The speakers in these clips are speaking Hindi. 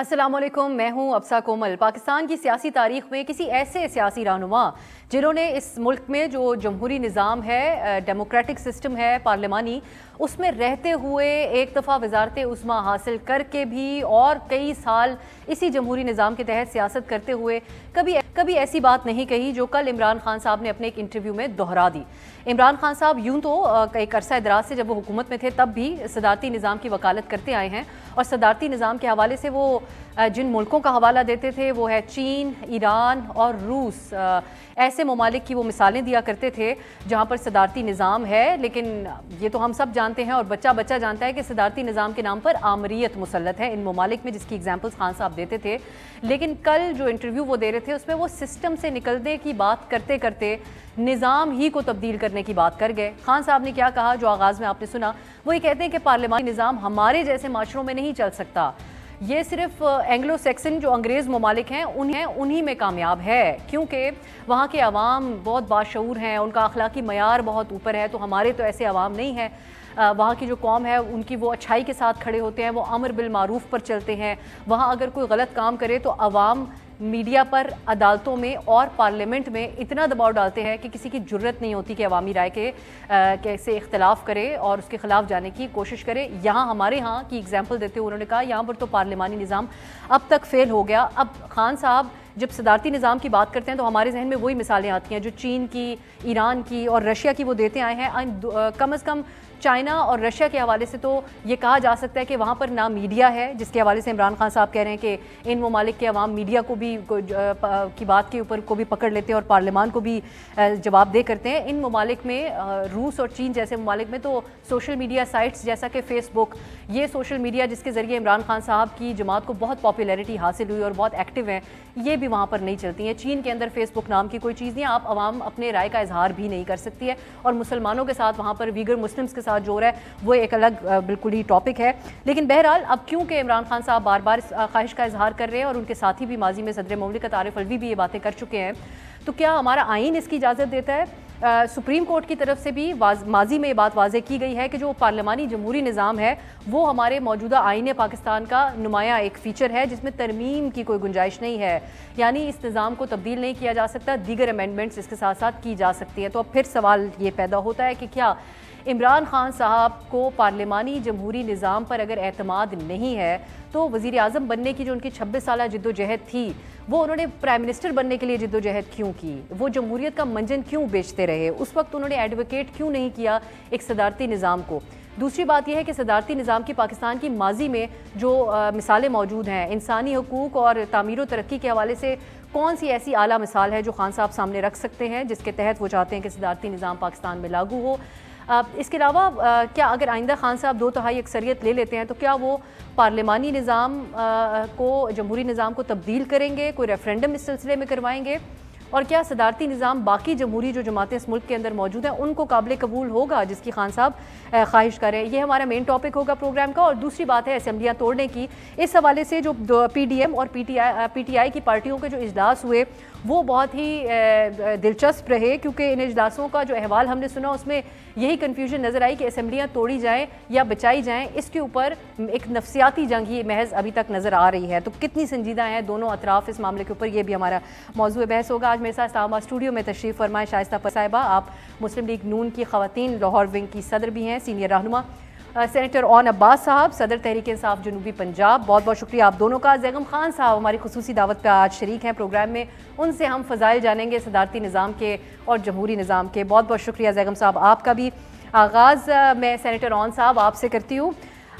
अस्सलाम वालेकुम, मैं हूं अब्सा कोमल। पाकिस्तान की सियासी तारीख में किसी ऐसे सियासी रहनुमा जिन्होंने इस मुल्क में जो जमहूरी निज़ाम है, डेमोक्रेटिक सिस्टम है पार्लिमानी, उसमें रहते हुए एक दफ़ा वजारत उस्मा हासिल करके भी और कई साल इसी जमहूरी निज़ाम के तहत सियासत करते हुए कभी ऐसी बात नहीं कही जो कल इमरान खान साहब ने अपने एक इंटरव्यू में दोहरा दी। इमरान खान साहब यूं तो एक अरसा दराज से जब वो हुकूमत में थे तब भी सदारती निज़ाम की वकालत करते आए हैं और सदारती निज़ाम के हवाले से वो जिन मुल्कों का हवाला देते थे वो है चीन, ईरान और रूस। ऐसे ममालिक की वो मिसालें दिया करते थे जहाँ पर सदारती निज़ाम है। लेकिन ये तो हम सब जानते हैं और बच्चा बच्चा जानता है कि सदारती निज़ाम के नाम पर आमरीत मुसल्लत है इन ममालिक में, जिसकी एग्जाम्पल्स खान साहब देते थे। लेकिन कल जो इंटरव्यू वो दे रहे थे उसमें वो सिस्टम से निकलने की बात करते करते निज़ाम ही को तब्दील करने की बात कर गए। खान साहब ने क्या कहा जो आगाज़ में आपने सुना, वो ये कहते हैं कि पार्लिमानी निज़ाम हमारे जैसे माशरों में नहीं चल सकता, ये सिर्फ एंग्लो सेक्सन जो अंग्रेज़ ममालिक हैं उन्हीं में कामयाब है, क्योंकि वहाँ के अवाम बहुत बाशऊर हैं, उनका अखलाकी मयार बहुत ऊपर है। तो हमारे तो ऐसे अवाम नहीं है। वहाँ की जो कौम है उनकी वो अच्छाई के साथ खड़े होते हैं, वो अमर बिल मारूफ पर चलते हैं। वहाँ अगर कोई गलत काम करे तो अवाम मीडिया पर, अदालतों में और पार्लियामेंट में इतना दबाव डालते हैं कि किसी की जुर्रत नहीं होती कि अवामी राय के कैसे इख्तलाफ करे और उसके ख़िलाफ़ जाने की कोशिश करे। यहाँ हमारे यहाँ की एग्जाम्पल देते हुए उन्होंने कहा यहाँ पर तो पार्लिमानी निज़ाम अब तक फ़ेल हो गया। अब खान साहब जब सदारती निज़ाम की बात करते हैं तो हमारे जहन में वही मिसालें आती हैं जो चीन की, ईरान की और रशिया की वो देते आए हैं। कम अज़ कम चाइना और रशिया के हवाले से तो ये कहा जा सकता है कि वहाँ पर ना मीडिया है, जिसके हवाले से इमरान खान साहब कह रहे हैं कि इन ममालिक के अवाम मीडिया को भी की बात के ऊपर को भी पकड़ लेते हैं और पार्लियामान को भी जवाबदेह करते हैं। इन ममालिक में, रूस और चीन जैसे ममालिक में, तो सोशल मीडिया साइट्स जैसा कि फ़ेसबुक, ये सोशल मीडिया जिसके ज़रिए इमरान खान साहब की जमात को बहुत पॉपुलैरिटी हासिल हुई और बहुत एक्टिव हैं, ये भी वहाँ पर नहीं चलती हैं। चीन के अंदर फेसबुक नाम की कोई चीज़ नहीं है, आप अवाम अपने राय का इजहार भी नहीं कर सकती है। और मुसलमानों के साथ वहाँ पर वीगर मुस्लिम्स के साथ जो रहा है वो एक अलग बिल्कुल ही टॉपिक है। लेकिन बहरहाल अब क्योंकि इमरान खान साहब बार बार ख्वाहिश का इजहार कर रहे हैं और उनके साथी भी माजी में सदर मुमलिकत आरिफ अलवी भी ये बातें कर चुके हैं, तो क्या हमारा आइन इसकी इजाज़त देता है? सुप्रीम कोर्ट की तरफ से भी माजी में ये बात वाज़े की गई है कि जो पार्लिमानी जमहूरी निज़ाम है वो हमारे मौजूदा आईन पाकिस्तान का नुमाया एक फ़ीचर है जिसमें तरमीम की कोई गुंजाइश नहीं है, यानी इस निज़ाम को तब्दील नहीं किया जा सकता, दीगर अमेंडमेंट्स इसके साथ साथ की जा सकती है। तो अब फिर सवाल ये पैदा होता है कि क्या इमरान खान साहब को पार्लिमानी जमहूरी निज़ाम पर अगर एतमाद नहीं है तो वज़ीर आज़म बनने की जो उनकी 26 साल जिद्दोजहद थी वो उन्होंने प्राइम मिनिस्टर बनने के लिए जिद्दोजहद क्यों की? वो जमहूरियत का मंजन क्यों बेचते रहे? उस वक्त उन्होंने एडवोकेट क्यों नहीं किया एक सदारती निज़ाम को? दूसरी बात यह है कि सदारती निज़ाम की पाकिस्तान की माजी में जो मिसालें मौजूद हैं, इंसानी हकूक़ और तामीर व तरक्की के हवाले से कौन सी ऐसी आला मिसाल है जो खान साहब सामने रख सकते हैं जिसके तहत वो चाहते हैं कि सदारती निज़ाम पाकिस्तान में लागू हो? इसके अलावा क्या अगर आइंदा खान साहब 2/3 अक्सरियत ले लेते हैं तो क्या वो पार्लिमानी निज़ाम को, जमहूरी निज़ाम को तब्दील करेंगे? कोई रेफरेंडम इस सिलसिले में करवाएंगे? और क्या सदारती निज़ाम बाकी जमहूरी जो जमातें इस मुल्क के अंदर मौजूद हैं उनको काबिल कबूल होगा जिसकी खान साहब ख्वाहिश करें? ये हमारा मेन टॉपिक होगा प्रोग्राम का। और दूसरी बात है असम्बलियाँ तोड़ने की। इस हवाले से जो PDM और PTI की पार्टियों के जो इजलास हुए वो बहुत ही दिलचस्प रहे, क्योंकि इन इजलासों का जो अहवाल हमने सुना उसमें यही कन्फ्यूजन नज़र आई कि असम्बलियाँ तोड़ी जाएँ या बचाई जाएँ, इसके ऊपर एक नफसियाती जंग ही महज अभी तक नज़र आ रही है। तो कितनी संजीदा हैं दोनों अतराफ़ इस मामले के ऊपर, ये भी हमारा मौजूद बहस होगा। आज मेरे साथ इस्लामाबाद स्टूडियो में तशरीफ़ फरमाए शाइस्ता साहिबा, आप मुस्लिम लीग नून की ख़वातीन लाहौर विंग की सदर भी हैं, सीनियर रहनुमा सेनेटर ओन अब्बास साहब, सदर तहरीक इंसाफ जनूबी पंजाब, बहुत बहुत शुक्रिया आप दोनों का। जैगम खान साहब हमारी खुसूसी दावत पे आज शरीक हैं प्रोग्राम में, उनसे हम फ़ज़ाइल जानेंगे सदारती निज़ाम के और जमहूरी निज़ाम के। बहुत बहुत शुक्रिया जैगम साहब आपका भी। आगाज़ मैं सेनेटर ओन साहब आपसे करती हूँ।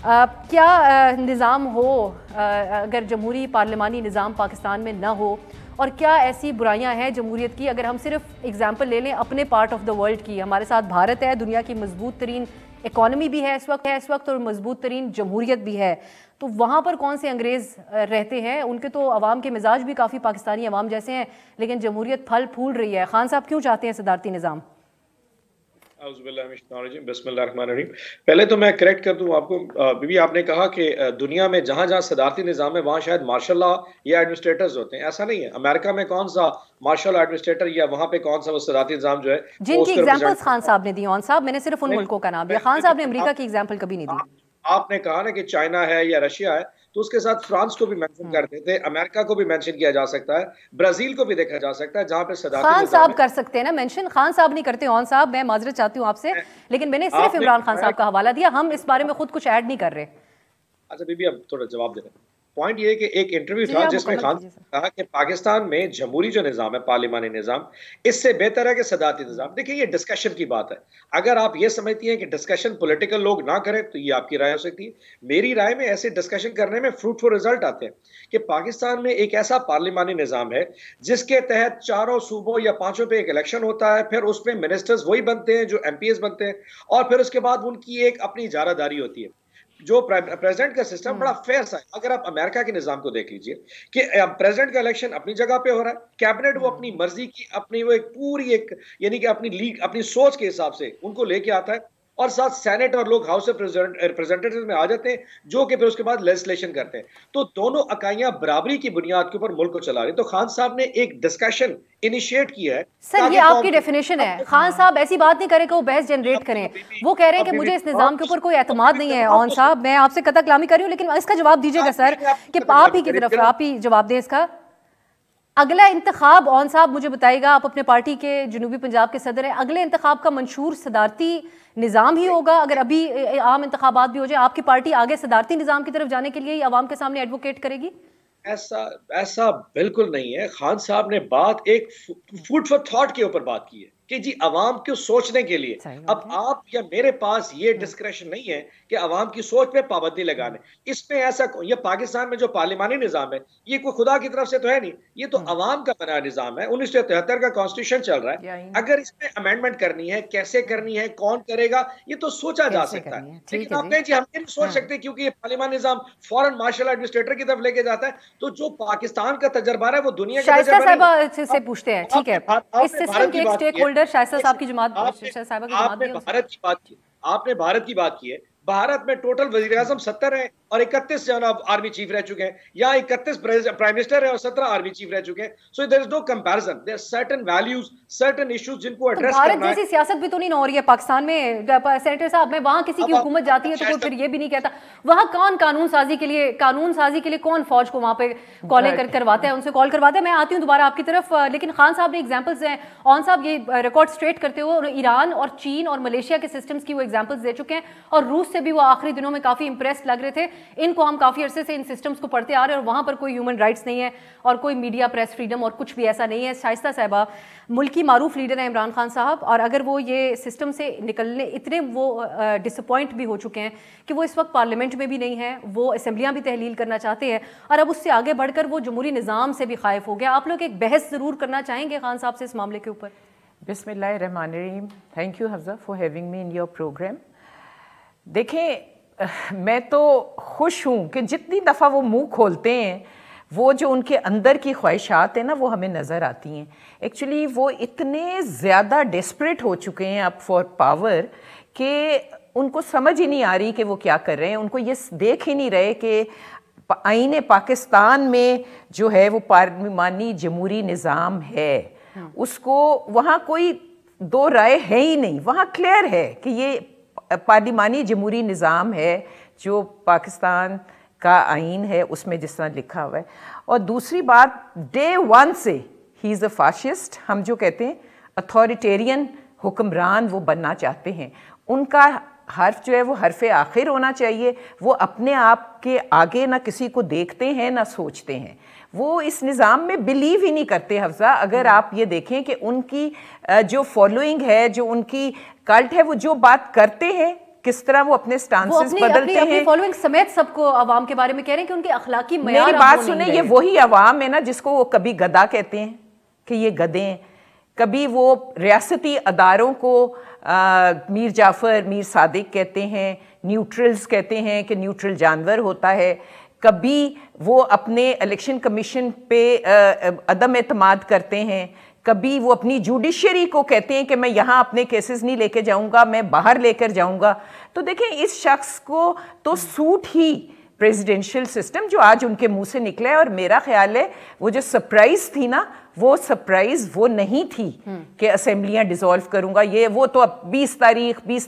क्या निज़ाम हो अगर जमहूरी पार्लिमानी निज़ाम पाकिस्तान में न हो, और क्या ऐसी बुराइयां हैं जमहूरियत की? अगर हम सिर्फ एग्जांपल ले लें अपने पार्ट ऑफ द वर्ल्ड की, हमारे साथ भारत है, दुनिया की मजबूत तरीन इकॉनमी भी है इस वक्त और मजबूत तरीन जमहूरियत भी है, तो वहाँ पर कौन से अंग्रेज़ रहते हैं? उनके तो अवाम के मिजाज भी काफ़ी पाकिस्तानी अवाम जैसे हैं, लेकिन जमहूरियत फल फूल रही है। खान साहब क्यों चाहते हैं सदारती निज़ाम? बिस्मिल्लाहिर्रहमानिर्रहीम। पहले तो मैं करेक्ट कर दूं आपको, बीबी आपने कहा कि दुनिया में जहां जहां सदारती निज़ाम है वहां शायद मार्शल लॉ या एडमिनिस्ट्रेटर्स होते हैं, ऐसा नहीं है। अमेरिका में कौन सा मार्शल एडमिनिस्ट्रेटर या वहां पे कौन सा वो सदारती निज़ाम जो है जिनकी एग्जांपल्स खान साहब ने दी, खान साहब मैंने सिर्फ उन मुल्कों का नाम दिया, खान साहब ने अमेरिका की एग्जांपल कभी नहीं दी। आपने कहा ना कि चाइना है या रशिया है, तो उसके साथ फ्रांस को भी मेंशन कर देते, अमेरिका को भी मेंशन किया जा सकता है, ब्राजील को भी देखा जा सकता है, जहां पे सदारती खान निजाम साहब कर सकते हैं ना मेंशन, खान साहब नहीं करते। ऑन साहब मैं माजरत चाहती हूँ आपसे, लेकिन मैंने सिर्फ इमरान खान साहब का हवाला दिया, हम इस बारे में खुद कुछ ऐड नहीं कर रहे। अच्छा बीबी, अब थोड़ा जवाब दे रहे हैं। पॉइंट ये है कि एक इंटरव्यू था जिसमें खान कहा कि पाकिस्तान में जमहूरी जो निज़ाम है, पार्लिमानी निज़ाम, इससे बेहतर है कि सदारती निज़ाम। देखिए ये डिस्कशन की बात है, अगर आप ये समझती हैं कि डिस्कशन पॉलिटिकल लोग ना करें तो ये आपकी राय हो सकती है। मेरी राय में ऐसे डिस्कशन करने में फ्रूटफुल रिजल्ट आते हैं कि पाकिस्तान में एक ऐसा पार्लिमानी निज़ाम है जिसके तहत 4 सूबों या 5 पे एक इलेक्शन होता है, फिर उसमें मिनिस्टर्स वही बनते हैं जो MPs बनते हैं, और फिर उसके बाद उनकी एक अपनी इजारादारी होती है। जो प्रेसिडेंट का सिस्टम बड़ा फेयर सा है। अगर आप अमेरिका के निजाम को देख लीजिए कि प्रेसिडेंट का इलेक्शन अपनी जगह पे हो रहा है, कैबिनेट वो अपनी मर्जी की, अपनी वो एक पूरी एक यानी कि अपनी लीग, अपनी सोच के हिसाब से उनको लेके आता है, और साथ सेनेट और लोग हाउस ऑफ रिप्रेजेंटेटिव्स में आ जाते हैं, जो कि फिर उसके बाद लेजिस्लेशन करते हैं। तो दोनों इकाइयां बराबरी की बुनियाद के ऊपर मुल्क को चला रही। तो खान साहब ने एक डिस्कशन इनिशिएट किया है। सर ये आपकी डेफिनेशन है, खान साहब ऐसी बात नहीं करें कि वो बहस जनरेट करें, वो कह रहे हैं कि मुझे इस निजाम के ऊपर कोई एतमाद नहीं है। ऑन साहब मैं आपसे कतई कलामी कर रही हूँ, लेकिन इसका जवाब दीजिएगा सर, कि आप ही की तरफ आप ही जवाब दें इसका। अगला इंतखाब ऑन साहब मुझे बताइएगा, आप अपने पार्टी के जनूबी पंजाब के सदर हैं, अगले इंतखाब का मंशूर सदारती निज़ाम ही होगा? अगर अभी आम इंतखाबात भी हो जाए, आपकी पार्टी आगे सदारती निज़ाम की तरफ जाने के लिए आवाम के सामने एडवोकेट करेगी? ऐसा बिल्कुल नहीं है। खान साहब ने बात एक फूड फॉर थॉट के ऊपर बात की है कि जी अवाम को सोचने के लिए। अब आप या मेरे पास ये डिस्क्रेशन नहीं है कि अवाम की सोच पे पाबंदी लगाने। इसमें ऐसा, ये पाकिस्तान में जो पार्लिमानी निजाम है ये कोई खुदा की तरफ से तो है नहीं, ये तो अवाम का बना निजाम है। 1973 का कॉन्स्टिट्यूशन चल रहा है। अगर इसमें अमेंडमेंट करनी है, कैसे करनी है, कौन करेगा, ये तो सोचा जा सकता है। लेकिन आप नहीं जी हम नहीं सोच सकते, क्योंकि ये पार्लिमानी निजाम फॉरेन मार्शल एडमिनिस्ट्रेटर की तरफ लेके जाता है। तो जो पाकिस्तान का तजर्बा है वो दुनिया का तजर्बा से पूछते हैं, ठीक है, इस सिस्टम के एक स्टेक होल्डर शाइस्ता साहब की जमात, आपने भारत की बात की, आपने भारत की बात की है। भारत में टोटल वज़ीर-ए-आज़म 70 हैं और 31 जनाब आर्मी चीफ रह चुके हैं, या 31 प्राइम मिनिस्टर है और 17 आर्मी चीफ रह चुके हैं। So there is no comparison, there certain values, certain issues जिनको एड्रेस करना है। भारत जैसी सियासत भी तो नहीं हो रही है पाकिस्तान में सेनेटर साहब में। वहां किसी की हुकूमत जाती है तो कोई फिर ये भी नहीं कहता, वहां कौन कानून साजी के लिए कौन फौज को वहां पे कॉल करवाता है, उनसे कॉल करवाता है। मैं आती हूँ दोबारा आपकी तरफ, लेकिन खान साहब ने एग्जाम्पल्स हैं, ऑन साहब ये रिकॉर्ड स्ट्रेट करते हुए ईरान और चीन और मलेशिया के सिस्टम्स की वो एग्जाम्पल्स दे चुके हैं, और रूस से भी वो आखिरी दिनों में काफी इंप्रेस्ड लग रहे थे। इनको हम काफी अरसे से इन सिस्टम्स को पढ़ते आ रहे हैं, और वहां पर कोई ह्यूमन राइट्स नहीं है और कोई मीडिया प्रेस फ्रीडम और कुछ भी ऐसा नहीं है। शाइस्ता साहिबा मुल्क की मारूफ लीडर है इमरान खान साहब, और अगर वो ये सिस्टम से निकलने इतने वो डिसअपॉइंट भी हो चुके हैं कि वो इस वक्त पार्लियामेंट में भी नहीं है, वो असेंबलियां भी तहलील करना चाहते हैं, और अब उससे आगे बढ़कर वो जमहूरी निज़ाम से भी खाइफ हो गया। आप लोग एक बहस ज़रूर करना चाहेंगे खान साहब से इस मामले के ऊपर? बिस्मिल्लाहिर्रहमानिर्रहीम। Thank you Hafza for having me in your programme. देखें, मैं तो खुश हूँ कि जितनी दफ़ा वो मुंह खोलते हैं, वो जो उनके अंदर की ख्वाहिशात हैं ना, वो हमें नज़र आती हैं। एक्चुअली वो इतने ज़्यादा डेस्परेट हो चुके हैं अब फॉर पावर कि उनको समझ ही नहीं आ रही कि वो क्या कर रहे हैं। उनको ये देख ही नहीं रहे कि आईने पाकिस्तान में जो है वो पार्लिमानी जमहूरी निज़ाम है, उसको वहाँ कोई दो राय है ही नहीं। वहाँ क्लियर है कि ये पार्लिमानी जमहूरी निज़ाम है जो पाकिस्तान का आइन है उसमें जिस तरह लिखा हुआ है। और दूसरी बात, डे वन से ही इज़ अ फाशिस्ट। हम जो कहते हैं अथॉरिटेरियन हुक्मरान वो बनना चाहते हैं। उनका हर्फ जो है वो हरफ आखिर होना चाहिए। वो अपने आप के आगे ना किसी को देखते हैं ना सोचते हैं। वो इस निज़ाम में बिलीव ही नहीं करते हफ्जा। अगर आप ये देखें कि उनकी जो फॉलोइंग है, जो उनकी कल्ट है, वो जो बात करते हैं, किस तरह वो अपने स्टांसेस बदलते हैं। अपनी फॉलोइंग समेत सबको आवाम के बारे में कह रहे हैं कि उनके अखलाकी मयार। मेरी बात सुने, ये वही आवाम है ना जिसको वो कभी गधा कहते हैं कि ये गधे हैं, कभी वो रियासती अदारों को मीर जाफ़र, मीर सादिक कहते हैं, न्यूट्रल्स कहते हैं कि न्यूट्रल जानवर होता है, कभी वो अपने इलेक्शन कमीशन पे अदम एतमाद करते हैं, कभी वो अपनी जुडिशरी को कहते हैं कि मैं यहाँ अपने केसेस नहीं लेके जाऊँगा, मैं बाहर लेकर जाऊँगा। तो देखें, इस शख्स को तो सूट ही प्रेसिडेंशियल सिस्टम जो आज उनके मुंह से निकला है। और मेरा ख्याल है वो जो सरप्राइज थी ना, वो सरप्राइज वो नहीं थी कि असेंबलियां डिसॉल्व करूंगा, ये वो तो अब 20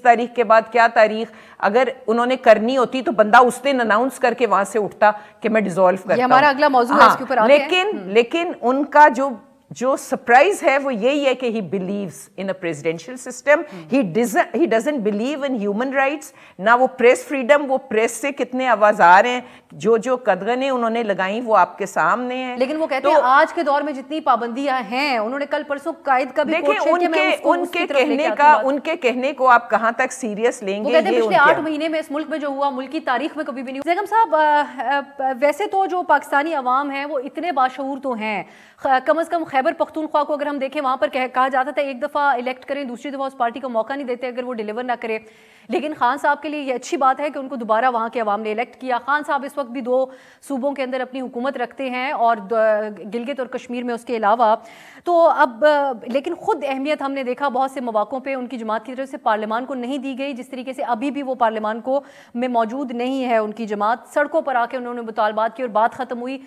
तारीख के बाद क्या तारीख, अगर उन्होंने करनी होती तो बंदा उस दिन अनाउंस करके वहां से उठता कि मैं डिसॉल्व करता हूं। ये हमारा अगला मौजू है, इसके ऊपर आते हैं। लेकिन उनका जो सरप्राइज है वो यही है कि he believes in a presidential system, he doesn't believe in human rights, ना वो प्रेस फ्रीडम, वो प्रेस से कितने आवाज़ार हैं, जो कदगनें उन्होंने लगाई वो आपके सामने हैं। लेकिन वो कहते हैं आज के दौर में जितनी पाबंदियां हैं, उन्होंने कल परसों कायद का भी उनके कहने को आप कहां तक सीरियस लेंगे? वो कहते हैं पिछले 8 महीने में इस मुल्क में जो हुआ मुल्क की तारीख में कभी भी नहीं हुआ। बेगम साहब, वैसे तो जो पाकिस्तानी अवाम है वो इतने बाशऊर तो हैं, कम अज कम खैबर पख्तूनख्वा को अगर हम देखें, वहां पर कहा जाता था एक दफा इलेक्ट करें, दूसरी दफा उस पार्टी को मौका नहीं देते अगर वो डिलीवर ना करे। लेकिन खान साहब के लिए ये अच्छी बात है कि उनको दोबारा वहां के अवाम ने इलेक्ट किया। खान साहब इस वक्त भी 2 सूबों के अंदर अपनी हुकूमत रखते हैं और गिलगित और कश्मीर में उसके अलावा। तो अब लेकिन खुद अहमियत हमने देखा बहुत से मौक़ों पे उनकी जमात की तरफ से पार्लियामान को नहीं दी गई, जिस तरीके से अभी भी वो पार्लियामान को में मौजूद नहीं है उनकी जमात। सड़कों पर आके उन्होंने मुतालबात की और बात ख़त्म हुई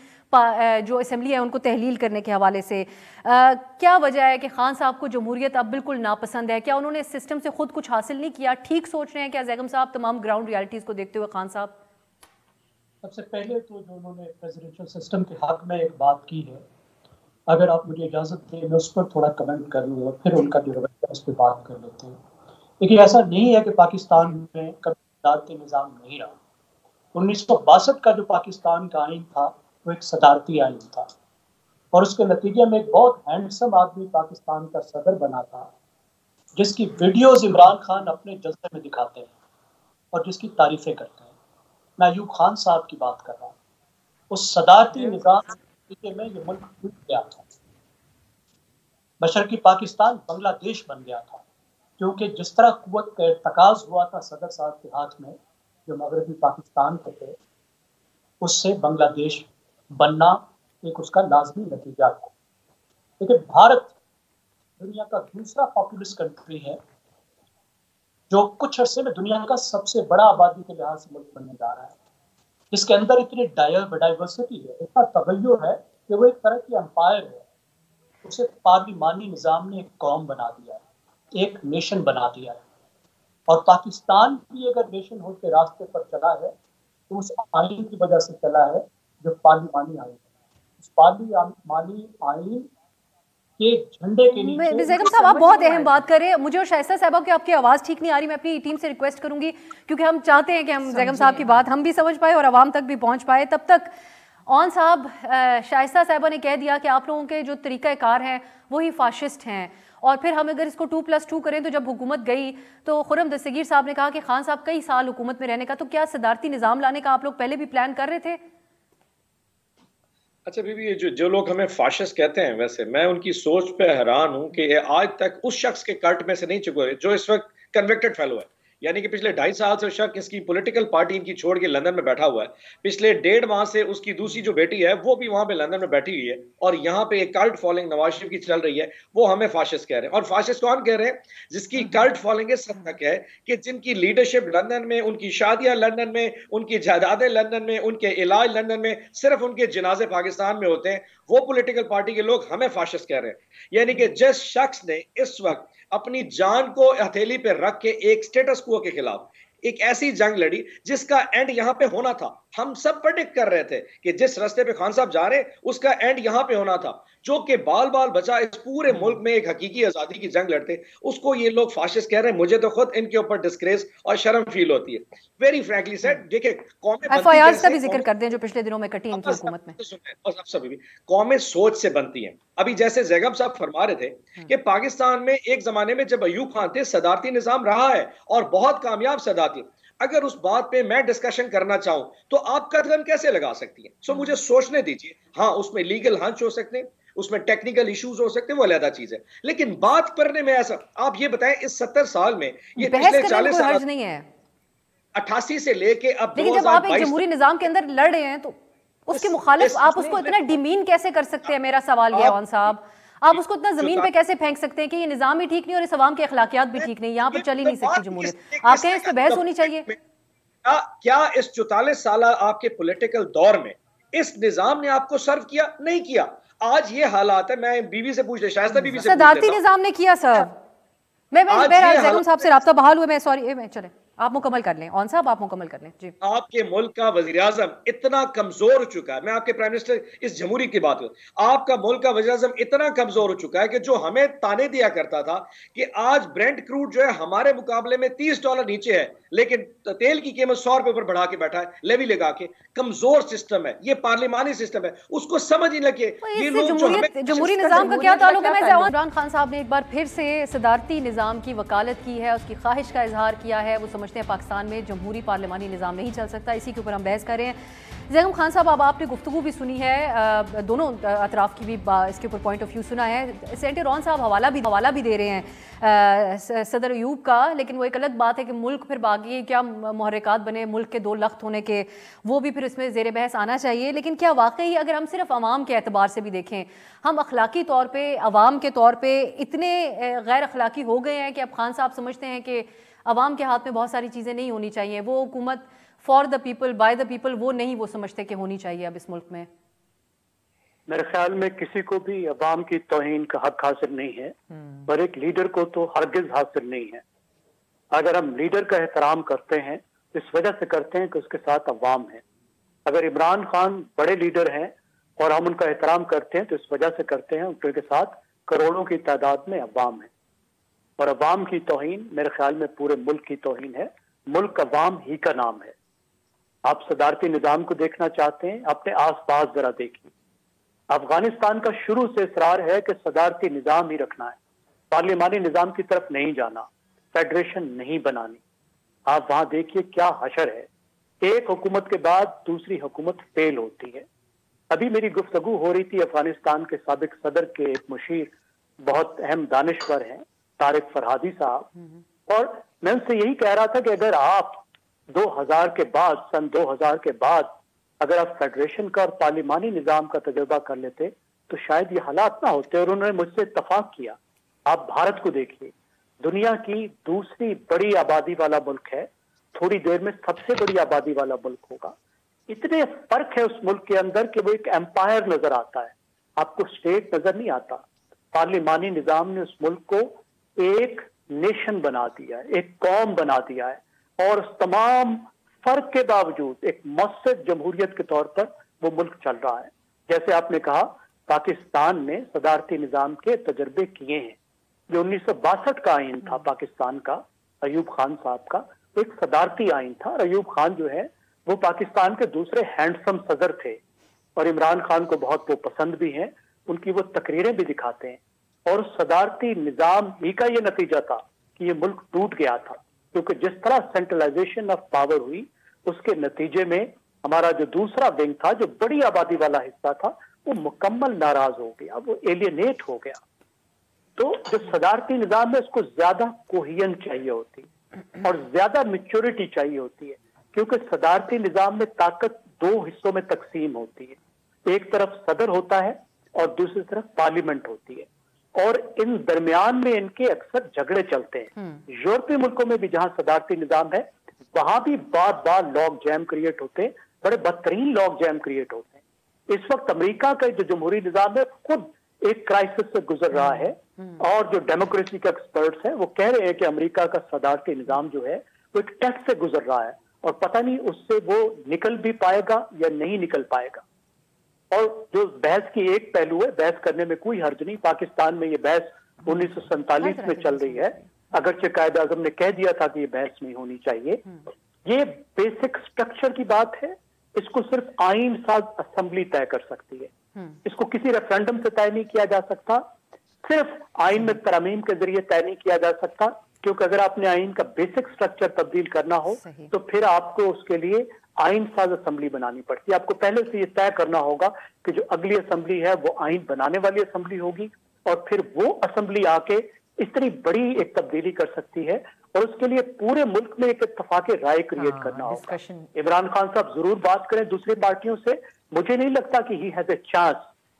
जो असेंबली है उनको तहलील करने के हवाले से। क्या वजह है कि खान साहब को जमहूरियत अब बिल्कुल नापसंद है? क्या उन्होंने इस सिस्टम से खुद कुछ हासिल नहीं किया? ठीक सोच रहे हैं क्या बेगम साहब तमाम ग्राउंड रियलिटीज़ को देखते हुए खान साहब? सबसे पहले तो जो उन्होंने प्रेसिडेंशियल सिस्टम के हक में एक बात की है, अगर आप मुझे इजाज़त दें मैं उस पर थोड़ा कमेंट कर लूँ और फिर उनका जो रवैया उस पर बात कर लेते हैं। देखिए, ऐसा नहीं है कि पाकिस्तान में कभी सदारती निज़ाम नहीं रहा। 1962 का जो पाकिस्तान का आइन था वो एक सदारती आइन था और उसके नतीजे में एक बहुत हैंडसम आदमी पाकिस्तान का सदर बना था, जिसकी वीडियोस इमरान खान अपने जलसे में दिखाते हैं और जिसकी तारीफें करते हैं। मैं अयूब खान साहब की बात कर रहा हूँ। उस सदारती निज़ाम के नतीजे में ये मुल्क टूट गया था, बशर की पाकिस्तान बांग्लादेश बन गया था, क्योंकि जिस तरह कुव्वत का इर्तकाज हुआ था सदर साहब के हाथ में जो मगरबी पाकिस्तान के थे, उससे बांग्लादेश बनना एक उसका लाजमी नतीजा था। लेकिन भारत दुनिया का दूसरा पॉपुलस कंट्री है जो कुछ अर्से में दुनिया का सबसे बड़ा आबादी के लिहाज से मुल्क बनने जा रहा है, जिसके अंदर इतनी डाइवर्सिटी है, इतना तगय्युर है कि वो एक तरह की एम्पायर है। उसे पार्लिमानी निज़ाम ने एक कौम बना दिया है, एक नेशन बना दिया है। और पाकिस्तान भी अगर नेशन होने के रास्ते पर चला है तो उस आइन की वजह से चला है जो पार्लिमानी आइन है। उस पार्लिमानी आइन के झंडे के नीचे बेगम साहब आप बहुत अहम बात कर रहे हैं। मुझे और शाइस्ता साहब की आपकी आवाज़ ठीक नहीं आ रही, मैं अपनी टीम से रिक्वेस्ट करूंगी क्योंकि हम चाहते हैं कि हम बेगम साहब की बात हम भी समझ पाए और आवाम तक भी पहुंच पाए। तब तक ऑन साहब, शाइस्ता साहबा ने कह दिया कि आप लोगों के जो तरीक़ाकार हैं वही फाशिस्ट हैं, और फिर हम अगर इसको 2+2 करें तो जब हुकूमत गई तो खुर्रम दस्तगीर साहब ने कहा कि खान साहब कई साल हुकूमत में रहने का, तो क्या सदारती निज़ाम लाने का आप लोग पहले भी प्लान कर रहे थे? अच्छा बीबी, जो लोग हमें फाशिस्ट कहते हैं, वैसे मैं उनकी सोच पे हैरान हूं कि आज तक उस शख्स के कट में से नहीं चुके जो इस वक्त कन्विक्टेड फेलो है। यानी कि पिछले 2.5 साल से शख्स इसकी पॉलिटिकल पार्टी इनकी छोड़ के लंदन में बैठा हुआ है। पिछले 1.5 माह से उसकी दूसरी जो बेटी है वो भी वहां पे लंदन में बैठी हुई है और यहाँ पे एक कल्ट फॉलोइंग नवाज शरीफ की चल रही है। वो हमें फाशिस्ट कह रहे हैं। और फाशिस्ट कौन कह रहे हैं? जिसकी कल्ट फॉलोइंग इस हद तक है कि जिनकी लीडरशिप लंदन में, उनकी शादियां लंदन में, उनकी जायदादें लंदन में, उनके इलाज लंदन में, सिर्फ उनके जनाजे पाकिस्तान में होते हैं, वो पॉलिटिकल पार्टी के लोग हमें फाशिस्ट कह रहे हैं। यानी कि जिस शख्स ने इस वक्त अपनी जान को हथेली पे रख के एक स्टेटस को के खिलाफ एक ऐसी जंग लड़ी जिसका एंड यहां पे होना था। हम सब प्रेडिक्ट कर रहे थे कि जिस रास्ते पे खान साहब जा रहे उसका एंड यहां पे होना था, जो कि बाल बाल बचा इस पूरे मुल्क में एक हकीकी आजादी की जंग लड़ते, उसको ये लोग फाशिस्ट कह रहे हैं। मुझे तो खुद इनके ऊपर डिस्ग्रेस और शर्म फील होती है। वेरी फ्रैंकली सेड, देखिए कौमें एफआईआर का भी जिक्र कर दें जो पिछले दिनों में कटी इनकी हुकूमत में। और सभी कौमें सोच से बनती हैं। अभी जैसे जैगब साहब फरमा रहे थे कि पाकिस्तान में एक जमाने में जब अयूब खान थे सदारती निजाम रहा है और बहुत कामयाब सदारती। अगर उस बात पे मैं डिस्कशन करना चाहूं तो आप कदम कैसे लगा सकती हैं? सो मुझे सोचने दीजिए। हाँ, उसमें लीगल हंच हो सकते हैं, उसमें टेक्निकल इश्यूज हो सकते हैं, वो अलग चीज है, लेकिन बात करने में ऐसा, आप ये बताएं इस 70 साल में ये पिछले 40 साल नहीं है 88 से लेके अब 2022, लेकिन जब आप एक जमहूरी निजाम के अंदर लड़ रहे हैं तो उसके मुखालिफ आप उसको इतना डिमीन कैसे कर सकते हैं? मेरा सवाल ये है साहब, आप उसको इतना जमीन पे कैसे फेंक सकते हैं कि ये निजाम भी ठीक नहीं और इस अवाम के अखलाकियात भी ठीक नहीं, यहाँ पर चल ही नहीं सकती जमहूरियत? आप कहें इस पर बहस होनी चाहिए। क्या इस 44 साल आपके पॉलिटिकल दौर में इस निजाम ने आपको सर्व किया? नहीं किया। आज ये हालात है, मैं बीवी से पूछ ले, शायस्ता बीवी से सदारती निजाम ने किया सर। मैं ज़ैगम साहब से राब्ता बहाल हुआ, मैं सॉरी, मैं चले आप मुकम्मल कर लें। ऑन साहब आप मुकम्मल कर लें जी। आपके मुल्क का वज़ीर आज़म इतना कमजोर हो चुका है, मैं आपके प्राइम मिनिस्टर इस जमहूरी की बात करूं, आपका मुल्क का वज़ीर आज़म इतना कमजोर हो चुका है कि जो हमें ताने दिया करता था कि आज ब्रेंट क्रूड जो है हमारे मुकाबले में $30 नीचे है, लेकिन तेल की कीमत $100 पर बढ़ा के बैठा है, लेवी लगा के। कमजोर सिस्टम है ये, पार्लिमानी सिस्टम है, उसको समझ ही लगे। ये लोग जमहूरी निजाम का क्या ताल्लुक है? इमरान खान साहब ने एक बार फिर से सदारती निजाम की वकालत की है, उसकी ख्वाहिश का इजहार किया है। वो समझते हैं पाकिस्तान में जमहूरी पार्लिमानी निज़ाम नहीं चल सकता। इसी के ऊपर हम बहस कर रहे हैं। ज़ैगम खान साहब, अब आपने गुफ्तगू भी सुनी है, दोनों अतराफ़ की भी इसके ऊपर पॉइंट ऑफ व्यू सुना है। सेनेटर रॉन साहब हवाला भी दे रहे हैं सदर अयूब का, लेकिन वो एक अलग बात है कि मुल्क फिर बाकी क्या मुहर्रिकात बने मुल्क के 2 लख्त होने के, वो भी फिर इसमें ज़ेर बहस आना चाहिए। लेकिन क्या वाकई अगर हम सिर्फ अवाम के एतबार से भी देखें, हम अखलाकी तौर पर अवाम के तौर पर इतने गैर अखलाकी हो गए हैं कि अब खान साहब समझते हैं कि अवाम के हाथ में बहुत सारी चीज़ें नहीं होनी चाहिए, वो हुकूमत for the people by the people वो नहीं वो समझते कि होनी चाहिए अब इस मुल्क में? मेरे ख्याल में किसी को भी अवाम की तौहीन का हक हासिल नहीं है, पर एक लीडर को तो हरगिज हासिल नहीं है। अगर हम लीडर का एहतराम करते हैं तो इस वजह से करते हैं कि उसके साथ अवाम है। अगर इमरान खान बड़े लीडर हैं और हम उनका एहतराम करते हैं तो इस वजह से करते हैं उनके साथ करोड़ों की तादाद में अवाम है। और अवाम की तौहीन मेरे ख्याल में पूरे मुल्क की तौहीन है। मुल्क अवाम ही का नाम है। आप सदारती निजाम को देखना चाहते हैं, अपने आस पास जरा देखिए। अफगानिस्तान का शुरू से इसरार है कि सदारती निजाम ही रखना है, पार्लिमानी निजाम की तरफ नहीं जाना, फेडरेशन नहीं बनानी। आप वहां देखिए क्या हशर है। एक हुकूमत के बाद दूसरी हुकूमत फेल होती है। अभी मेरी गुफ्तगू हो रही थी अफगानिस्तान के साबिक सदर के एक मुशीर, बहुत अहम दानिश्वर हैं, तारिक फरहादी साहब, और मैं उनसे यही कह रहा था कि अगर आप 2000 के बाद, सन 2000 के बाद अगर आप फेडरेशन का और पार्लिमानी निजाम का तजुर्बा कर लेते तो शायद ये हालात ना होते। और उन्होंने मुझसे इत्तफाक किया। आप भारत को देखिए, दुनिया की दूसरी बड़ी आबादी वाला मुल्क है, थोड़ी देर में सबसे बड़ी आबादी वाला मुल्क होगा। इतने फर्क है उस मुल्क के अंदर कि वो एक एम्पायर नजर आता है, आपको स्टेट नजर नहीं आता। पार्लिमानी निजाम ने उस मुल्क को एक नेशन बना दिया है, एक कौम बना दिया है, और तमाम फर्क के बावजूद एक मस्जिद जमहूरियत के तौर पर वो मुल्क चल रहा है। जैसे आपने कहा, पाकिस्तान ने सदारती निजाम के तजर्बे किए हैं। जो 1962 का आइन था पाकिस्तान का, अयूब खान साहब का, एक सदारती आइन था। और अयूब खान जो है वो पाकिस्तान के दूसरे हैंडसम सदर थे और इमरान खान को बहुत वो पसंद भी हैं, उनकी वो तकरीरें भी दिखाते हैं। और सदारती निजाम ही का ये नतीजा था कि ये मुल्क टूट गया था, क्योंकि जिस तरह सेंट्रलाइजेशन ऑफ पावर हुई उसके नतीजे में हमारा जो दूसरा विंग था, जो बड़ी आबादी वाला हिस्सा था, वो मुकम्मल नाराज हो गया, वो एलियनेट हो गया। तो जो सदारती निजाम है उसको ज्यादा कोहियन चाहिए होती है और ज्यादा मैच्योरिटी चाहिए होती है, क्योंकि सदारती निजाम में ताकत 2 हिस्सों में तकसीम होती है। एक तरफ सदर होता है और दूसरी तरफ पार्लियामेंट होती है, और इन दरमियान में इनके अक्सर झगड़े चलते हैं। यूरोपीय मुल्कों में भी जहां सदारती निजाम है वहां भी बार बार लॉग जैम क्रिएट होते हैं, बड़े बदतरीन लॉग जैम क्रिएट होते हैं। इस वक्त अमेरिका का जो जमहूरी निजाम है खुद एक क्राइसिस से गुजर रहा है, और जो डेमोक्रेसी के एक्सपर्ट्स हैं वो कह रहे हैं कि अमेरिका का सदारती निजाम जो है वो एक टेस्ट से गुजर रहा है, और पता नहीं उससे वो निकल भी पाएगा या नहीं निकल पाएगा। और जो बहस की एक पहलू है, बहस करने में कोई हर्ज नहीं। पाकिस्तान में ये बहस 1947 में चल रही है, अगरचे कायद आजम ने कह दिया था कि ये बहस नहीं होनी चाहिए। ये बेसिक स्ट्रक्चर की बात है, इसको सिर्फ आइन साज असेंबली तय कर सकती है, इसको किसी रेफरेंडम से तय नहीं किया जा सकता, सिर्फ आइन में तरमीम के जरिए तय नहीं किया जा सकता, क्योंकि अगर आपने आइन का बेसिक स्ट्रक्चर तब्दील करना हो तो फिर आपको उसके लिए आइन साज असेंबली बनानी पड़ती है। आपको पहले से ये तय करना होगा कि जो अगली असेंबली है वो आइन बनाने वाली असेंबली होगी, और फिर वो असेंबली आके इतनी बड़ी एक तब्दीली कर सकती है, और उसके लिए पूरे मुल्क में एक इत्तफाक राय क्रिएट करना होगा। इमरान खान साहब जरूर बात करें दूसरी पार्टियों से, मुझे नहीं लगता कि ही हैज ए चांस,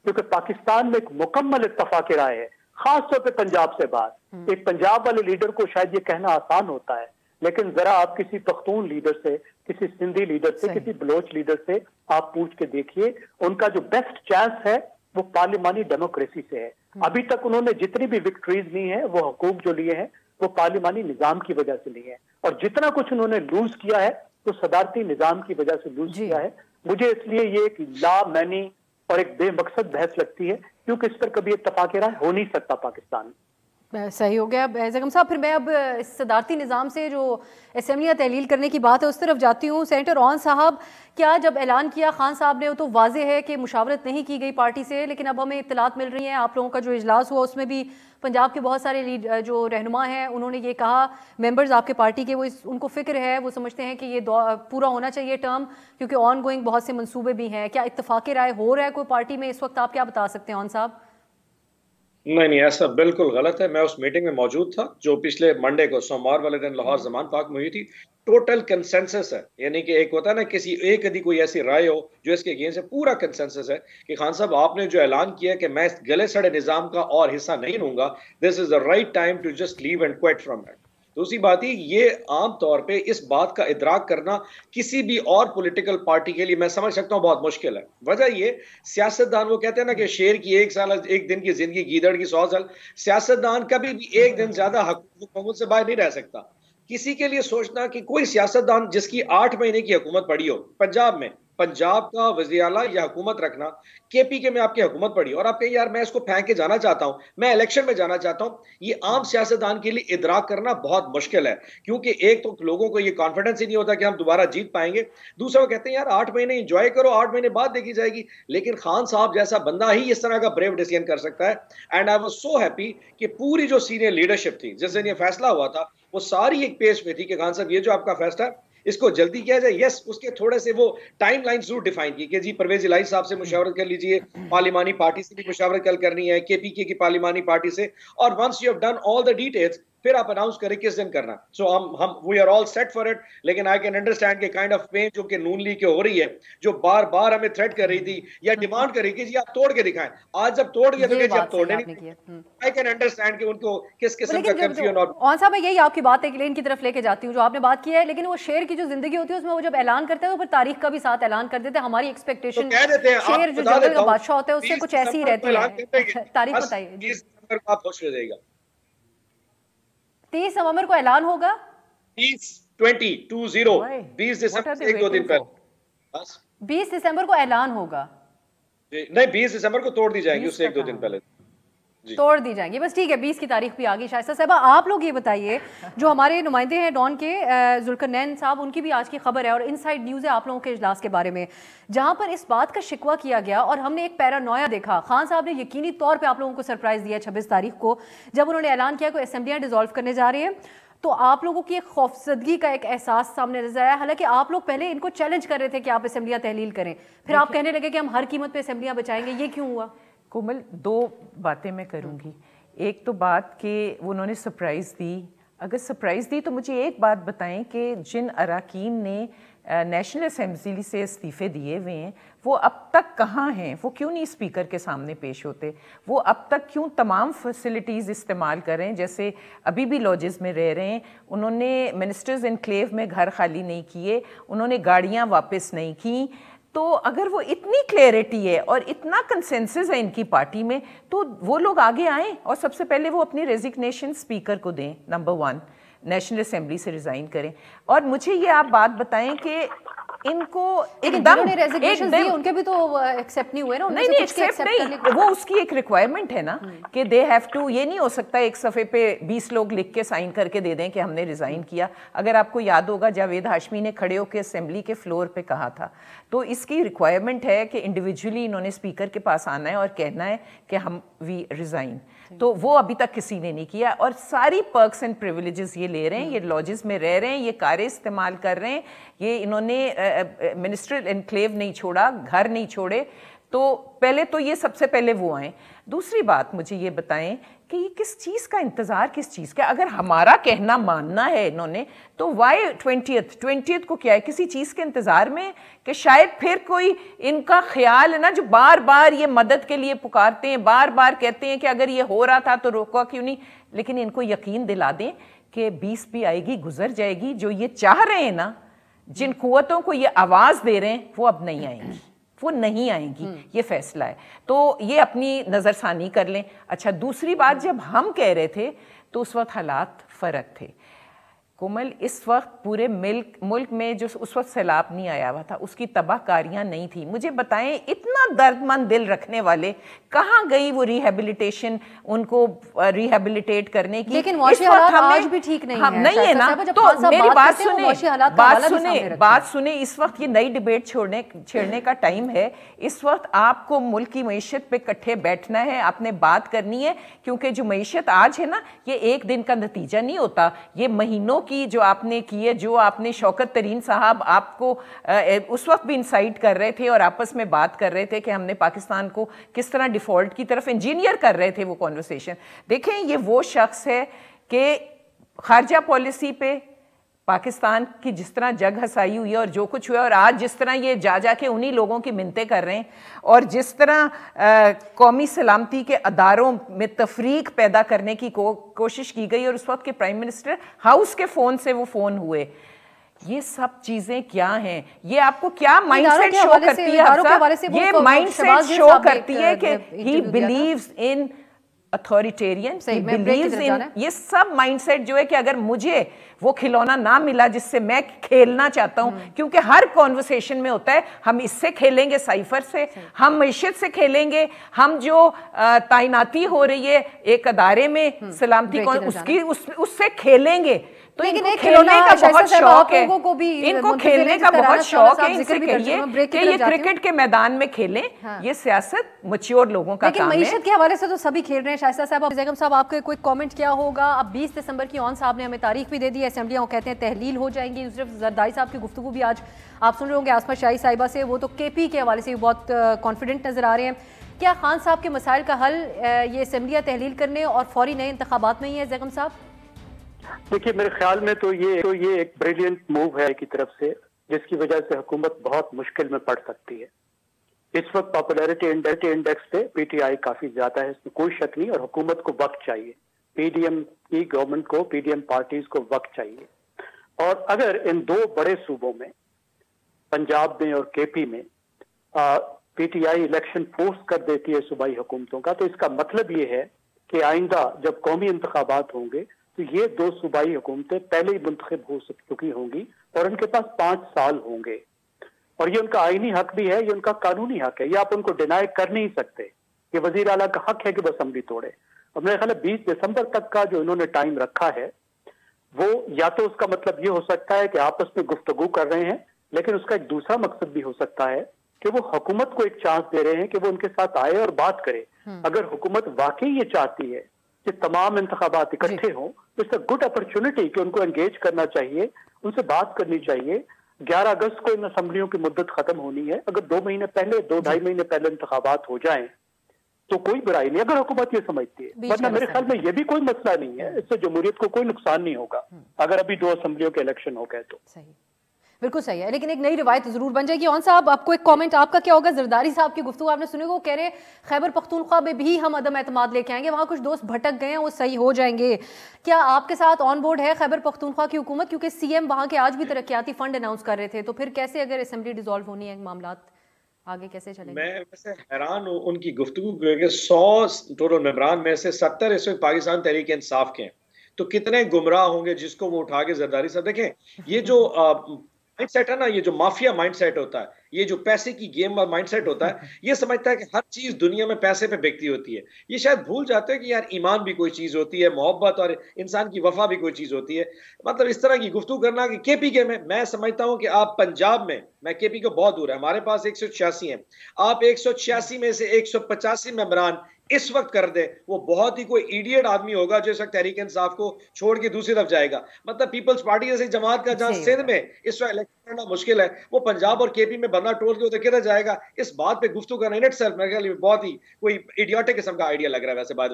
क्योंकि पाकिस्तान में एक मुकम्मल इत्तफाक राय है, खासतौर पर पंजाब से बात। एक पंजाब वाले लीडर को शायद ये कहना आसान होता है, लेकिन जरा आप किसी पख्तून लीडर से किसी सिंधी लीडर से, किसी बलोच लीडर से आप पूछ के देखिए, उनका जो बेस्ट चांस है वो पार्लिमानी डेमोक्रेसी से है। अभी तक उन्होंने जितनी भी विक्ट्रीज ली है, वो हुकूक जो लिए हैं, वो पार्लिमानी निजाम की वजह से ली है, और जितना कुछ उन्होंने लूज किया है तो सदारती निजाम की वजह से लूज किया है। मुझे इसलिए ये एक ला मैनी और एक बेमकसद बहस लगती है, क्योंकि इस पर कभी इत्तफाक राय हो नहीं सकता पाकिस्तान में। सही हो गया ज़गम साहब। फिर मैं अब इस सदारती निज़ाम से जो असम्बलियाँ तहलील करने की बात है उस तरफ जाती हूँ। सेनेटर ऑन साहब, क्या जब ऐलान किया खान साहब ने, तो वाज़े है कि मुशावरत नहीं की गई पार्टी से, लेकिन अब हमें इत्तलात मिल रही हैं आप लोगों का जो इजलास हुआ उसमें भी पंजाब के बहुत सारे जो रहनुमा हैं उन्होंने ये कहा, मेंबर्स आपके पार्टी के, वो उनको फ़िक्र है, वो समझते हैं कि ये पूरा होना चाहिए टर्म, क्योंकि ऑन गोइंग बहुत से मंसूबे भी हैं। क्या इत्तफाक़ राय हो रहा है कोई पार्टी में इस वक्त? आप क्या बता सकते हैं ऑन साहब? नहीं, ऐसा बिल्कुल गलत है। मैं उस मीटिंग में मौजूद था जो पिछले मंडे को, सोमवार वाले दिन लाहौर ज़मान पार्क में हुई थी। टोटल कंसेंसस है, यानी कि एक होता है ना किसी एक यदि कोई ऐसी राय हो जो इसके अगेंस्ट है, पूरा कंसेंसस है कि खान साहब आपने जो ऐलान किया कि मैं इस गले सड़े निजाम का और हिस्सा नहीं लूंगा, this is the right time to just leave and quit from it. दूसरी बात ये आम तौर पे इस बात का इदराक करना किसी भी और पॉलिटिकल पार्टी के लिए मैं समझ सकता हूं बहुत मुश्किल है। वजह ये, सियासतदान वो कहते हैं ना कि शेर की एक दिन की जिंदगी, गीदड़ की 100 साल। सियासतदान कभी भी एक दिन ज्यादा हुकूमत से बाहर नहीं रह सकता। किसी के लिए सोचना कि कोई सियासतदान जिसकी 8 महीने की हुकूमत पड़ी हो पंजाब में, पंजाब का वज़ीर आला या हुकूमत रखना, केपीके में आपकी हुकूमत पड़ी और आप कहें यार मैं इसको फेंक के जाना चाहता हूं, मैं इलेक्शन में जाना चाहता हूं, ये आम सियासतदान के लिए इदराक करना बहुत मुश्किल है। क्योंकि एक तो लोगों को ये कॉन्फिडेंस ही नहीं होता कि हम दोबारा जीत पाएंगे, दूसरा वो कहते हैं यार 8 महीने एंजॉय करो, 8 महीने बाद देखी जाएगी। लेकिन खान साहब जैसा बंदा ही इस तरह का ब्रेव डिसीजन कर सकता है। And I was so happy कि पूरी जो सीनियर लीडरशिप थी जिस दिन ये फैसला हुआ था, वो सारी एक पेज पे थी कि खान साहब ये जो आपका फैसला है इसको जल्दी किया जाए। यस, उसके थोड़े से वो टाइमलाइन जरूर डिफाइन की कि जी परवेज इलाही साहब से मुशावरत कर लीजिए, पार्लिमानी पार्टी से भी मुशावरत कल करनी है, केपीके की पार्लिमानी पार्टी से, और once you have done all the details फिर आप अनाउंस करें किस दिन करना। सो हम we are all set for it. लेकिन आई कैन अंडरस्टैंड के काइंड ऑफ पेन जो कि नून लीग के हो रही है, जो बार बार हमें थ्रेट कर रही थी या डिमांड कर रही थी कि जी आप तोड़ के दिखाएं। आज जब तोड़ दिया तो जी आप तोड़ने नहीं। आई कैन अंडरस्टैंड कि उनको किस किस्म का कंफ्यूजन। और ऑन साहब, मैं यही आपकी बात एक लेन की तरफ लेके जाती हूँ जो आपने बात की है, लेकिन वो शेर की जो जिंदगी होती है उसमें वो जब ऐलान करते हैं तो फिर तारीख का भी साथ ऐलान कर देते हैं। हमारी एक्सपेक्टेशन शेर जो जंगल का बादशाह होता है उससे कुछ ऐसी ही रहती है। तारीख बताइए। 20 दिसंबर को आप खुश हो जाएगा। 30 नवंबर को ऐलान होगा। 20 दिसंबर से 1-2 दिन पहले, बस 20 दिसंबर को ऐलान होगा। नहीं, 20 दिसंबर को तोड़ दी जाएगी, उससे 1-2 दिन पहले तोड़ दी जाएंगी। बस ठीक है, 20 की तारीख भी आ गई। शाइस्ता साहबा, आप लोग ये बताइए, जो हमारे नुमाइंदे हैं डॉन के, जुल्करनैन साहब, उनकी भी आज की खबर है और इनसाइड न्यूज़ है आप लोगों के इजलास के बारे में, जहां पर इस बात का शिकवा किया गया और हमने एक पैरानोया देखा। खान साहब ने यकीनी तौर पर आप लोगों को सरप्राइज दिया 26 तारीख को जब उन्होंने ऐलान किया कि असेंबलियाँ डिसॉल्व करने जा रही है, तो आप लोगों की एक खौफजदगी का एक एहसास सामने नजर आया। हालांकि आप लोग पहले इनको चैलेंज कर रहे थे कि आप असेंबलियाँ तहलील करें, फिर आप कहने लगे कि हम हर कीमत पे असेंबलियाँ बचाएंगे। ये क्यों हुआ? कोमल, 2 बातें मैं करूँगी। एक तो बात कि उन्होंने सरप्राइज़ दी, अगर सरप्राइज़ दी तो मुझे एक बात बताएं कि जिन अरकान ने नेशनल असेंबली से इस्तीफ़े दिए हुए हैं वो अब तक कहाँ हैं? वो क्यों नहीं स्पीकर के सामने पेश होते? वो अब तक क्यों तमाम फैसिलिटीज़ इस्तेमाल कर रहे हैं? जैसे अभी भी लॉजेस में रह रहे हैं, उन्होंने मिनिस्टर्स एनक्लेव में घर खाली नहीं किए, उन्होंने गाड़ियाँ वापस नहीं की। तो अगर वो इतनी क्लैरिटी है और इतना कंसेंसस है इनकी पार्टी में, तो वो लोग आगे आएँ और सबसे पहले वो अपनी रेजिग्नेशन स्पीकर को दें, नंबर 1, नेशनल असेंबली से रिज़ाइन करें। और मुझे ये आप बात बताएं कि इनको एकदम रेजिग्नेशन दी, उनके भी तो एक्सेप्ट नहीं हुए ना? नहीं, एक्सेप्ट नहीं, वो उसकी एक रिक्वायरमेंट है ना कि दे हैव टू। ये नहीं हो सकता एक सफ़े पे 20 लोग लिख के साइन करके दे दें कि हमने रिज़ाइन किया। अगर आपको याद होगा, जावेद हाशमी ने खड़े होकर असेंबली के फ्लोर पे कहा था। तो इसकी रिक्वायरमेंट है कि इंडिविजुअली इन्होंने स्पीकर के पास आना है और कहना है कि हम वी रिज़ाइन। तो वो अभी तक किसी ने नहीं किया और सारी पर्क्स एंड प्रिविलेजेस ये ले रहे हैं, ये लॉजेस में रह रहे हैं, ये कारें इस्तेमाल कर रहे हैं, ये इन्होंने मिनिस्ट्रियल एनक्लेव नहीं छोड़ा, घर नहीं छोड़े। तो पहले तो ये सबसे पहले वो आए। दूसरी बात मुझे ये बताएं कि ये किस चीज़ का इंतज़ार, किस चीज़ का? अगर हमारा कहना मानना है इन्होंने, तो वाई 20th को क्या है? किसी चीज़ के इंतज़ार में कि शायद फिर कोई इनका ख्याल है ना, जो बार बार ये मदद के लिए पुकारते हैं, बार बार कहते हैं कि अगर ये हो रहा था तो रोका क्यों नहीं। लेकिन इनको यकीन दिला दें कि 20 भी आएगी, गुजर जाएगी। जो ये चाह रहे हैं ना जिन कुव्वतों को ये आवाज़ दे रहे हैं वो अब नहीं आएंगी, वो नहीं आएंगी, ये फैसला है। तो ये अपनी नज़रसानी कर लें। अच्छा, दूसरी बात, जब हम कह रहे थे तो उस वक्त हालात फ़र्क थे कोमल। इस वक्त पूरे मुल्क में जो उस वक्त सैलाब नहीं आया हुआ था, उसकी तबाहकारियाँ नहीं थी। मुझे बताएं, इतना दर्दमंद दिल रखने वाले कहाँ गई वो रिहेबिलिटेशन, उनको रिहेबिलिटेट करने की? लेकिन आज भी ठीक नहीं है, नहीं है ना। तो मेरी बात सुने, इस वक्त ये नई डिबेट छेड़ने का टाइम है। इस वक्त आपको मुल्क की मईशत पे इकट्ठे बैठना है, आपने बात करनी है, क्योंकि जो मईशत आज है ना, ये एक दिन का नतीजा नहीं होता, ये महीनों की जो आपने की है, जो आपने शौकत तरीन साहब आपको उस वक्त भी इंसाइट कर रहे थे और आपस में बात कर रहे थे कि हमने पाकिस्तान को किस तरह डिफॉल्ट की तरफ इंजीनियर कर रहे थे वो कॉन्वर्सेशन। देखें, ये वो शख्स है कि खारजा पॉलिसी पे पाकिस्तान की जिस तरह जग हसाई हुई है और जो कुछ हुआ, और आज जिस तरह ये जाके उन्हीं लोगों की मिन्नतें कर रहे हैं, और जिस तरह कौमी सलामती के अदारों में तफरीक पैदा करने की कोशिश की गई, और उस वक्त के प्राइम मिनिस्टर हाउस के फ़ोन से वो फ़ोन हुए, ये सब चीजें क्या हैं? ये आपको क्या माइंडसेट शो करती है? ये माइंडसेट शो करती है कि ही बिलीव्स इन अथॉरिटेरियन, ये सब माइंडसेट जो है कि अगर मुझे वो खिलौना ना मिला जिससे मैं खेलना चाहता हूं, क्योंकि हर कॉन्वर्सेशन में होता है हम इससे खेलेंगे, साइफर से, हम मईशत से खेलेंगे, हम जो तैनाती हो रही है एक अदारे में सलामती उससे खेलेंगे। तो इनको खेलने का बहुत शौक है, इनको खेलने का बहुत शौक है। इनसे कहिए कि ये क्रिकेट के मैदान में खेलें, ये सियासत मैच्योर लोगों का काम है। मईशत के हवाले से तो सभी खेल रहे हैं। शाइस्ता साहब, जैगम साहब, आपका कोई कमेंट क्या होगा? अब 20 दिसंबर की ऑन साहब ने हमें तारीख भी दे दी है, असेंबलियां कहते हैं तहलील हो जाएंगी। दूसरे जरदारी साहब की गुफ्तगू भी आज आप सुन रहे होंगे आसमा शाही साहिबा से, वो तो केपी के हवाले से भी बहुत कॉन्फिडेंट नजर आ रहे हैं। क्या खान साहब के मसाइल का हल ये असेंबलियां तहलील करने और फौरी नए इंतखाबात में ही है? जैगम साहब, देखिए, मेरे ख्याल में तो ये एक ब्रिलियंट मूव है की तरफ से, जिसकी वजह से हुकूमत बहुत मुश्किल में पड़ सकती है। इस वक्त पॉपुलैरिटी इंडेक्स पे पीटीआई काफी ज्यादा है, इसमें कोई शक नहीं, और हुकूमत को वक्त चाहिए, पीडीएम की गवर्नमेंट को, पीडीएम पार्टीज को वक्त चाहिए। और अगर इन दो बड़े सूबों में, पंजाब में और केपी में, पीटीआई इलेक्शन फोर्स कर देती है सूबाई हुकूमतों का, तो इसका मतलब ये है कि आइंदा जब कौमी इंतखाबात होंगे तो ये दो सूबाई हुकूमतें पहले ही मुंतखब हो चुकी होंगी और उनके पास 5 साल होंगे, और ये उनका आईनी हक भी है, ये उनका कानूनी हक है, ये आप उनको डिनाई कर नहीं सकते। ये वजीर आला का हक है कि वो असेंबली तोड़े। और मेरे ख्याल 20 दिसंबर तक का जो इन्होंने टाइम रखा है, वो या तो उसका मतलब ये हो सकता है कि आपस में गुफ्तगू कर रहे हैं, लेकिन उसका एक दूसरा मकसद भी हो सकता है कि वो हुकूमत को एक चांस दे रहे हैं कि वो उनके साथ आए और बात करे। अगर हुकूमत वाकई ये चाहती है कि तमाम इंतखाबात इकट्ठे हों, तो इट्स अ गुड अपॉर्चुनिटी कि उनको एंगेज करना चाहिए, उनसे बात करनी चाहिए। 11 अगस्त को इन असेंबलियों की मुद्दत खत्म होनी है। अगर 2 महीने पहले, 2-2.5 महीने पहले इंतखाबात हो जाएं तो कोई बुराई नहीं, अगर हुकूमत ये समझती है। वरना मेरे ख्याल में ये भी कोई मसला नहीं है, इससे जमहूरियत को कोई नुकसान नहीं होगा अगर अभी 2 असेंबलियों के इलेक्शन हो गए तो। सही, बिल्कुल सही है, लेकिन एक नई रिवायत जरूर बन जाएगी। ऑन साहब, आपको एक कमेंट आपका क्या होगा? जरदारी साहब की गुफ्तगू आपने सुनी, वो कह रहे खैबर पख्तूनख्वा में भी हम अदम एतमाद लेके आएंगे, वहाँ कुछ दोस्त भटक गए हैं, वो सही हो जाएंगे। क्या आपके साथ ऑन बोर्ड है खैबर पख्तूनख्वा की हुकूमत? क्योंकि सीएम वहाँ के आज भी तरक्याती फंड अनाउंस कर रहे थे, तो फिर कैसे अगर असेंबली डिसॉल्व होनी है, मामला आगे कैसे चलेंगे? मैं वैसे हैरान हूँ उनकी गुफ्तगू के 100 टोटल मेंबरान में से 70 इस वक्त पाकिस्तान तहरीक इंसाफ के हैं, तो कितने गुमराह होंगे जिसको वो उठा के जरदारी साहब। देखें, ये जो माइंडसेट है ना, ये जो माफिया माइंडसेट होता है, ये जो पैसे की गेम वाला माइंडसेट होता है, ये समझता है कि हर चीज दुनिया में पैसे पे बिकती होती है। ये शायद भूल जाते हैं कि यार ईमान भी कोई चीज होती है, मोहब्बत और इंसान की वफा भी कोई चीज होती है। मतलब इस तरह की गुफ्तगू करना कि केपी के में, मैं समझता हूं कि आप पंजाब में, मैं केपी को बहुत दूर है, हमारे पास 186 हैं, आप 186 में से 185 मेंबरान इस वक्त कर दे, वो बहुत ही कोई इडियट आदमी होगा जो इस वक्त तहरीक इंसाफ को छोड़ के दूसरी तरफ जाएगा। मतलब पीपल्स पार्टी जैसी जमात का जहां सिंध में इस वक्त इलेक्शन करना मुश्किल है, वो पंजाब और केपी में बंदा टोल के उधर किधर जाएगा? इस बात पे गुफ्तगू करना इन इटसेल्फ मेरे ख्याल में बहुत ही कोई इडियोटिक किस्म का आइडिया लग रहा है। वैसे बात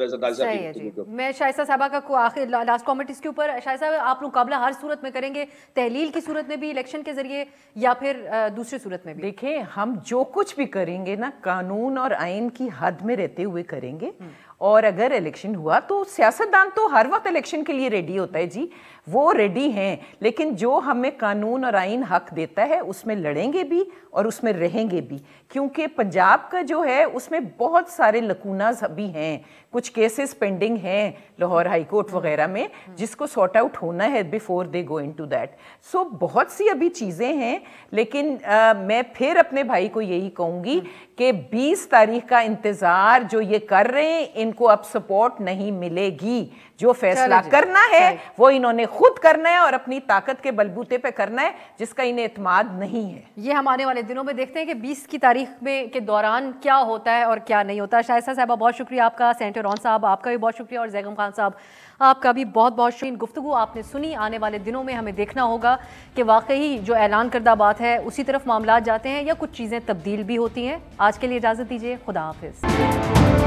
मैं शाइस्ता साहबा का आखिर लास्ट कमेंट इसके ऊपर, शाइस्ता साहब, आप मुकाबला हर सूरत में करेंगे, तहलील की सूरत में भी, इलेक्शन के जरिए, या फिर दूसरी सूरत में भी? देखें, हम जो कुछ भी करेंगे ना, कानून और आइन की हद में रहते हुए करेंगे, और अगर इलेक्शन हुआ तो सियासतदान तो हर वक्त इलेक्शन के लिए रेडी होता है जी, वो रेडी हैं, लेकिन जो हमें कानून और आइन हक देता है उसमें लड़ेंगे भी और उसमें रहेंगे भी, क्योंकि पंजाब का जो है उसमें बहुत सारे लकूनाज अभी हैं, कुछ केसेस पेंडिंग हैं लाहौर हाई कोर्ट वगैरह में जिसको सॉर्ट आउट होना है before they go into that. So बहुत सी अभी चीज़ें हैं, लेकिन मैं फिर अपने भाई को यही कहूँगी कि 20 तारीख का इंतज़ार जो ये कर रहे हैं, इनको अब सपोर्ट नहीं मिलेगी। जो फैसला करना है वो इन्होंने खुद करना है और अपनी ताकत के बलबूते पे करना है, जिसका इन्हें एतमाद नहीं है। ये हम आने वाले दिनों में देखते हैं कि 20 की तारीख में के दौरान क्या होता है और क्या नहीं होता। शाइस्ता साहबा बहुत शुक्रिया आपका, सेनेटर रॉन साहब आपका भी बहुत शुक्रिया, और जैगम खान साहब आपका भी बहुत बहुत शुक्रिया। गुफ्तगू आपने सुनी। आने वाले दिनों में हमें देखना होगा कि वाकई जो ऐलान करदा बात है उसी तरफ मामला जाते हैं या कुछ चीज़ें तब्दील भी होती हैं। आज के लिए इजाज़त दीजिए, खुदा हाफिज़।